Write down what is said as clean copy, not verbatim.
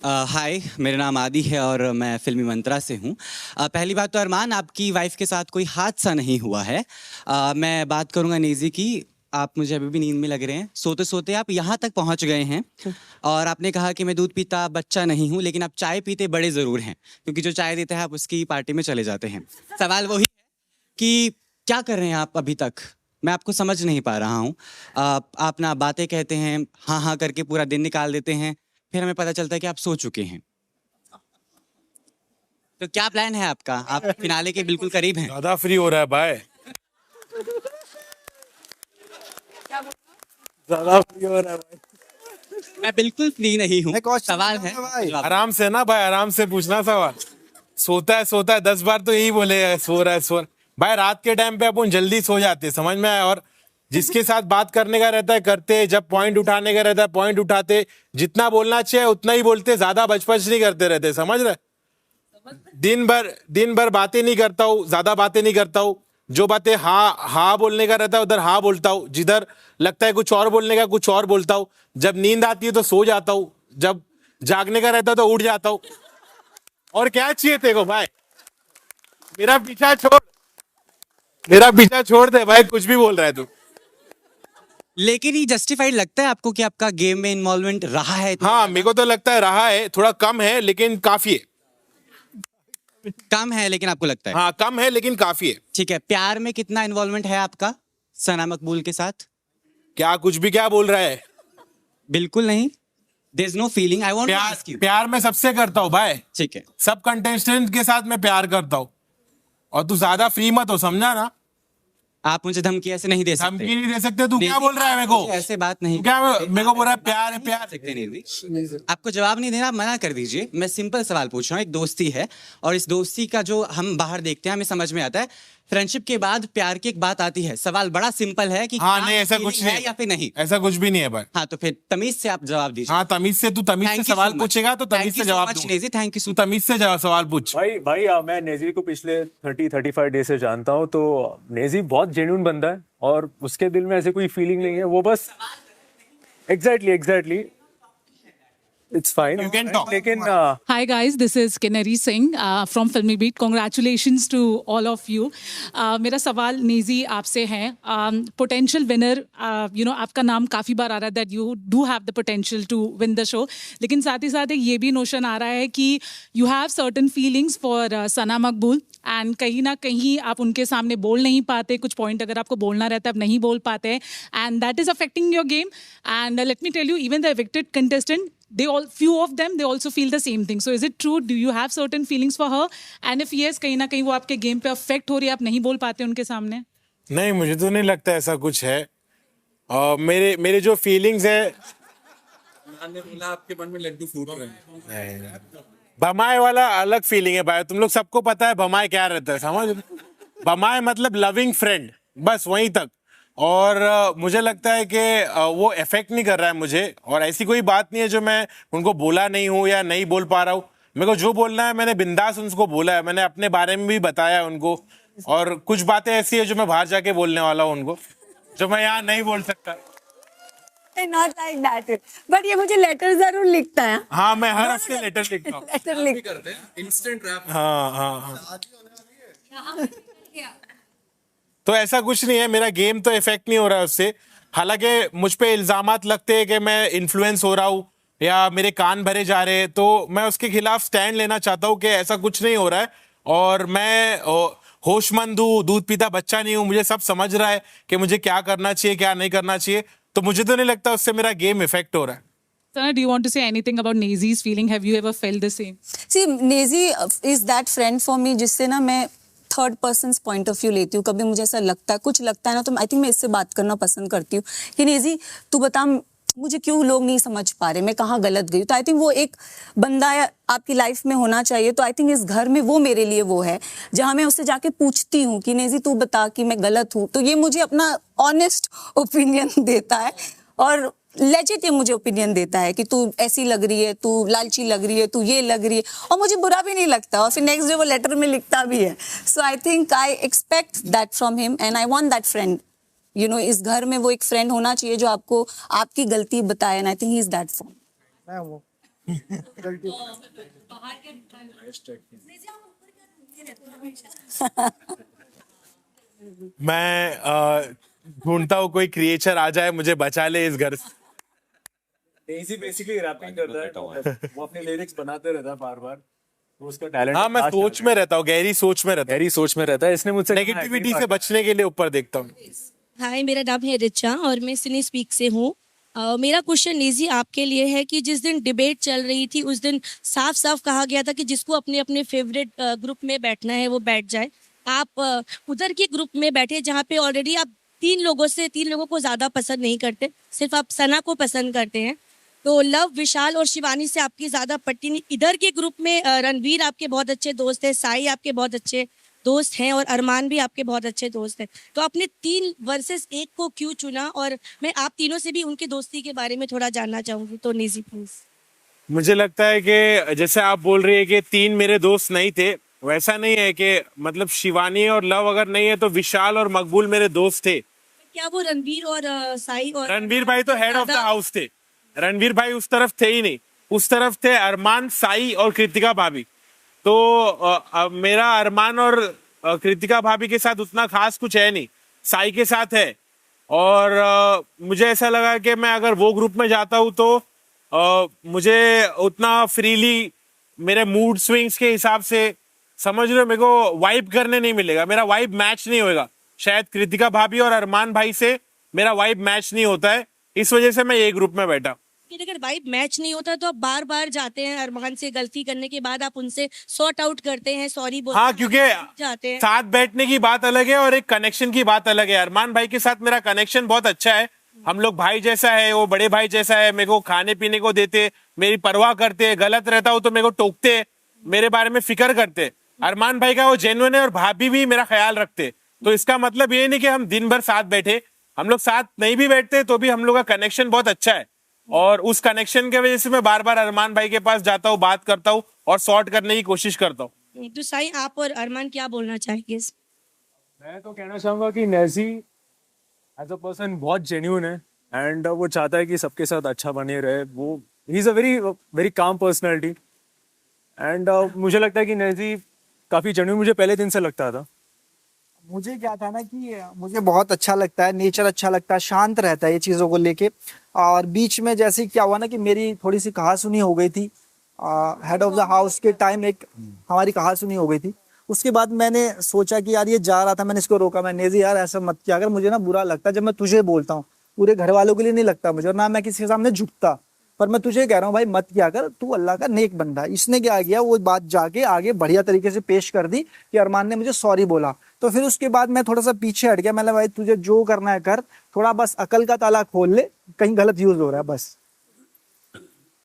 हाय, मेरा नाम आदि है और मैं फ़िल्मी मंत्रा से हूँ। पहली बात तो अरमान, आपकी वाइफ़ के साथ कोई हादसा नहीं हुआ है। मैं बात करूँगा नेज़ी की। आप मुझे अभी भी नींद में लग रहे हैं। सोते-सोते आप यहाँ तक पहुँच गए हैं और आपने कहा कि मैं दूध पीता बच्चा नहीं हूँ, लेकिन आप चाय पीते बड़े ज़रूर हैं, क्योंकि जो चाय देता है आप उसकी पार्टी में चले जाते हैं। सवाल वही है कि क्या कर रहे हैं आप अभी तक? मैं आपको समझ नहीं पा रहा हूँ। आप ना बातें कहते हैं, हाँ, हाँ करके पूरा दिन निकाल देते हैं, फिर हमें पता चलता है कि आप सो चुके हैं। तो क्या प्लान है आपका? आप फिनाले के बिल्कुल करीब हैं। ज्यादा फ्री हो रहा है भाई, ज्यादा फ्री हो रहा है भाई। मैं बिल्कुल फ्री नहीं हूँ। सवाल है जवाब। आराम से ना भाई, आराम से पूछना सवाल। सोता है 10 बार तो यही बोलेगा सो रहा है सो रहा है। भाई रात के टाइम पे अपन जल्दी सो जाते हैं, समझ में आया। और जिसके साथ बात करने का रहता है करते, जब पॉइंट उठाने का रहता है पॉइंट उठाते, जितना बोलना चाहिए उतना ही बोलते, ज्यादा बचपच नहीं करते रहते, समझ रहे। दिन भर बातें नहीं करता हूँ, ज्यादा बातें नहीं करता हूँ। जो बातें हाँ हाँ बोलने का रहता है उधर हाँ बोलता हूँ, जिधर लगता है कुछ और बोलने का कुछ और बोलता हूँ। जब नींद आती है तो सो जाता हूँ, जब जागने का रहता है तो उठ जाता हूँ। और क्या चाहिए तेरे को भाई? मेरा पीछा छोड़, मेरा पीछा छोड़ दे भाई, कुछ भी बोल रहा है तू। लेकिन ये जस्टिफाइड लगता है आपको कि आपका गेम में इन्वॉल्वमेंट रहा है? हाँ मेरे को तो लगता है रहा है, थोड़ा कम है लेकिन काफी है। कम है लेकिन आपको लगता है? हाँ कम है लेकिन काफी है। ठीक है। प्यार में कितना इन्वॉल्वमेंट है आपका सना मकबूल के साथ? क्या कुछ भी क्या बोल रहा है? बिल्कुल नहीं। There is no feeling. I want to प्यार आस्क यू। प्यार मैं सबसे करता हूँ भाई, ठीक है। सब कंटेस्टेंट के साथ मैं प्यार करता हूँ। और तू ज्यादा फ्री मत हो, समझा ना। आप मुझे धमकी ऐसे नहीं दे सकते। धमकी नहीं दे सकते। तू क्या नहीं, बोल रहा है मेरे को? मुझे ऐसे बात नहीं तू क्या करते। मेरे को बोल रहा है प्यार है प्यार? सकते नहीं भी। आपको जवाब नहीं देना, आप मना कर दीजिए। मैं सिंपल सवाल पूछ रहा हूँ। एक दोस्ती है और इस दोस्ती का जो हम बाहर देखते हैं हमें समझ में आता है। फ्रेंडशिप के बाद प्यार की एक बात आती है। सवाल बड़ा सिंपल है कि हाँ क्या नहीं, ऐसा feeling कुछ है नहीं या फिर नहीं। ऐसा कुछ भी नहीं है भाई। हाँ तो फिर तमीज से आप जवाब दीजिए। हाँ तमीज से, तू तमीज से सवाल पूछेगा तो तमीज से जवाब दूंगा। नेजी, थैंक यू तू तमीज से सवाल पूछ। भाई मैं नेजी को पिछले 30-35 डेज से जानता हूँ, तो नेजी बहुत जेन्युइन बंदा है और उसके दिल में ऐसे कोई फीलिंग नहीं है। वो बस exactly it's fine, You can talk. लेकिन Hi guys, this is Kinnari Singh from Filmy Beat. Congratulations to all of you. मेरा सवाल नेजी आपसे है। पोटेंशियल विनर, आपका नाम काफ़ी बार आ रहा है that you do have the potential to win the show, लेकिन साथ ही साथ एक ये भी नोशन आ रहा है कि you have certain feelings for Sana Maqbool and कहीं ना कहीं आप उनके सामने बोल नहीं पाते। कुछ पॉइंट अगर आपको बोलना रहता है आप नहीं बोल पाते and that is affecting your game. And let me tell you, even the evicted contestant, few of them they also feel the same thing. So is it true, do you have certain feelings for her, and if yes, कहीं ना कहीं वो आपके game पे affect हो रही है, आप नहीं बोल पाते उनके सामने? नहीं मुझे तो नहीं लगता ऐसा कुछ है। मेरे जो फीलिंग्स है, ने बोला आपके मन में लड्डू फूट रहे हैं। भमाए वाला अलग फीलिंग है भाई। तुम लोग सबको पता है भमाए क्या रहता है, समझ। भमाए मतलब लविंग फ्रेंड, बस वहीं तक। और मुझे लगता है कि वो इफेक्ट नहीं कर रहा है मुझे। और ऐसी कोई बात नहीं है जो मैं उनको बोला नहीं हूँ या नहीं बोल पा रहा हूँ। मेरे को जो बोलना है मैंने बिंदास उनको बोला है, मैंने अपने बारे में भी बताया उनको। और कुछ बातें ऐसी है जो मैं बाहर जाके बोलने वाला हूँ उनको, जो मैं यहाँ नहीं बोल सकता। Not like that. But ये मुझे लेटर जरूर लिखता है। हाँ मैं हर हफ्ते लेटर लिखता हूँ। लेटर लिख करते हैं इंस्टेंट रैप। हाँ हाँ हाँ। तो ऐसा कुछ नहीं है, मेरा गेम तो इफेक्ट नहीं हो रहा है उससे। हालांकि मुझ पे इल्जामात लगते हैं कि मैं इन्फ्लुएंस हो रहा हूँ या मेरे कान भरे जा रहे हैं, तो मैं उसके खिलाफ स्टैंड लेना चाहता हूँ कि ऐसा कुछ नहीं हो रहा है। और मैं होशमंद हूँ, दूध पीता बच्चा नहीं हूँ। मुझे सब समझ रहा है कि मुझे क्या करना चाहिए क्या नहीं करना चाहिए। तो मुझे तो नहीं लगता उससे मेरा गेम इफेक्ट हो रहा है। Sana, do you want to say anything about Nezi's feeling? Have you ever felt the same? See, Nezi is that friend for me जिससे ना मैं third person point of view लेती हूँ। कभी मुझे ऐसा लगता है, कुछ लगता है ना, तो आई थिंक मैं इससे बात करना पसंद करती हूँ कि नेजी तू बता मुझे क्यों लोग नहीं समझ पा रहे, मैं कहाँ गलत गई। तो आई थिंक वो एक बंदा आपकी लाइफ में होना चाहिए। तो आई थिंक इस घर में वो मेरे लिए वो है जहाँ मैं उससे जाके पूछती हूँ कि नेजी तू बता कि मैं गलत हूँ। तो ये मुझे अपना ऑनेस्ट ओपिनियन देता है और लेजिट ये मुझे ओपिनियन देता है कि तू ऐसी लग रही है, तू लालची लग रही है, तू ये लग रही है। और मुझे बुरा भी नहीं लगता और फिर नेक्स्ट डे वो लेटर में लिखता भी है। So I think I expect that from him and I want that friend. इस घर में वो एक फ्रेंड होना चाहिए जो आपको आपकी गलती बताए and I think he is that for. मैं ढूंढता हूँ कोई क्रिएचर आ जाए मुझे बचा ले इस घर से। नेजी बेसिकली रैपिंग करता है, वो अपने लिरिक्स बनाते रहता है बार बार, तो उसका टैलेंट। हाँ, मैं सोच में रहता हूँ, गहरी सोच में रहता गहरी सोच में रहता है। इसने मुझसे हूँ, नेगेटिविटी से बचने के लिए ऊपर देखता हूँ। हाय, मेरा नाम है रिचा और मैं सिनी स्पीक से हूँ। मेरा क्वेश्चन नेजी आपके लिए है कि जिस दिन डिबेट चल रही थी उस दिन साफ साफ कहा गया था कि जिसको अपने अपने फेवरेट ग्रुप में बैठना है वो बैठ जाए। आप उधर के ग्रुप में बैठे जहाँ पे ऑलरेडी आप तीन लोगों को ज़्यादा पसंद नहीं करते, सिर्फ आप सना को पसंद करते हैं। तो लव, विशाल और शिवानी से आपकी ज़्यादा पट्टी नहीं। इधर के ग्रुप में रणवीर आपके बहुत अच्छे दोस्त है, साई आपके बहुत अच्छे दोस्त हैं और अरमान भी आपके बहुत अच्छे दोस्त हैं। तो आपने 3 वर्सेस 1 को क्यों चुना? और मैं आप तीनों से भी उनकी दोस्ती के बारे में थोड़ा जानना चाहूंगी, तो निजी प्लीज। मुझे लगता है कि जैसे आप बोल रही है कि 3 मेरे दोस्त नहीं थे, वैसा नहीं है कि मतलब शिवानी और लव अगर नहीं है तो विशाल और मकबूल मेरे दोस्त थे। क्या वो रणवीर और साई और रणवीर भाई तो हेड ऑफ द हाउस थे, रणवीर भाई उस तरफ थे ही नहीं, उस तरफ थे अरमान, साई और कृतिका भाभी। तो मेरा अरमान और कृतिका भाभी के साथ उतना खास कुछ है नहीं, साई के साथ है। और मुझे ऐसा लगा कि मैं अगर वो ग्रुप में जाता हूँ तो मुझे उतना फ्रीली मेरे मूड स्विंग्स के हिसाब से, समझ रहे हो, मेरे को वाइब करने नहीं मिलेगा, मेरा वाइब मैच नहीं होएगा। शायद कृतिका भाभी और अरमान भाई से मेरा वाइब मैच नहीं होता है, इस वजह से मैं ये ग्रुप में बैठा। अगर वाइब मैच नहीं होता तो आप बार बार जाते हैं अरमान से, गलती करने के बाद आप उनसे सॉर्ट आउट करते हैं, सॉरी बोलते हाँ, हैं, क्योंकि जाते हैं। साथ बैठने की बात अलग है और एक कनेक्शन की बात अलग है। अरमान भाई के साथ मेरा कनेक्शन बहुत अच्छा है, हम लोग भाई जैसा है, वो बड़े भाई जैसा है, मेरे को खाने पीने को देते, मेरी परवाह करते, गलत रहता हूँ तो मेरे को टोकते, मेरे बारे में फिक्र करते। अरमान भाई का वो जेन्युइन है और भाभी भी मेरा ख्याल रखते। तो इसका मतलब ये नहीं कि हम दिन भर साथ बैठे, हम लोग साथ नहीं भी बैठते तो भी हम लोग का कनेक्शन बहुत अच्छा है। और उस कनेक्शन की वजह से मैं बार बार अरमान भाई के पास जाता हूँ, बात करता हूँ और सॉर्ट करने की कोशिश करता हूँ। तो साई, आप और अरमान क्या बोलना चाहेंगे? मैं तो कहना चाहूंगा कि नेजी एज अ पर्सन बहुत जेन्युइन है एंड वो चाहता है कि सबके साथ अच्छा बने रहे। वो he is a very very calm personality and मुझे लगता है कि नेजी काफ़ी जेन्युइन मुझे पहले दिन से लगता था। मुझे क्या था ना कि मुझे बहुत अच्छा लगता है, नेचर अच्छा लगता है, शांत रहता है ये चीज़ों को लेके। और बीच में जैसे क्या हुआ ना कि मेरी थोड़ी सी कहासुनी हो गई थी, हेड ऑफ द हाउस के टाइम एक हमारी कहासुनी हो गई थी। उसके बाद मैंने सोचा कि यार ये जा रहा था, मैंने इसको रोका, मैं नेजी यार ऐसा मत किया, अगर मुझे ना बुरा लगता जब मैं तुझे बोलता हूँ, पूरे घर वालों के लिए नहीं लगता मुझे, और ना मैं किसी के सामने झुकता, पर मैं तुझे कह रहा हूँ भाई मत किया कर, तू अल्लाह का नेक बंदा है। इसने क्या किया, वो बात जाके आगे बढ़िया तरीके से पेश कर दी कि अरमान ने मुझे सॉरी बोला। तो फिर उसके बाद मैं थोड़ा सा पीछे हट गया, मैंने भाई तुझे जो करना है कर, थोड़ा बस अकल का ताला खोल ले, कहीं गलत यूज हो रहा है बस।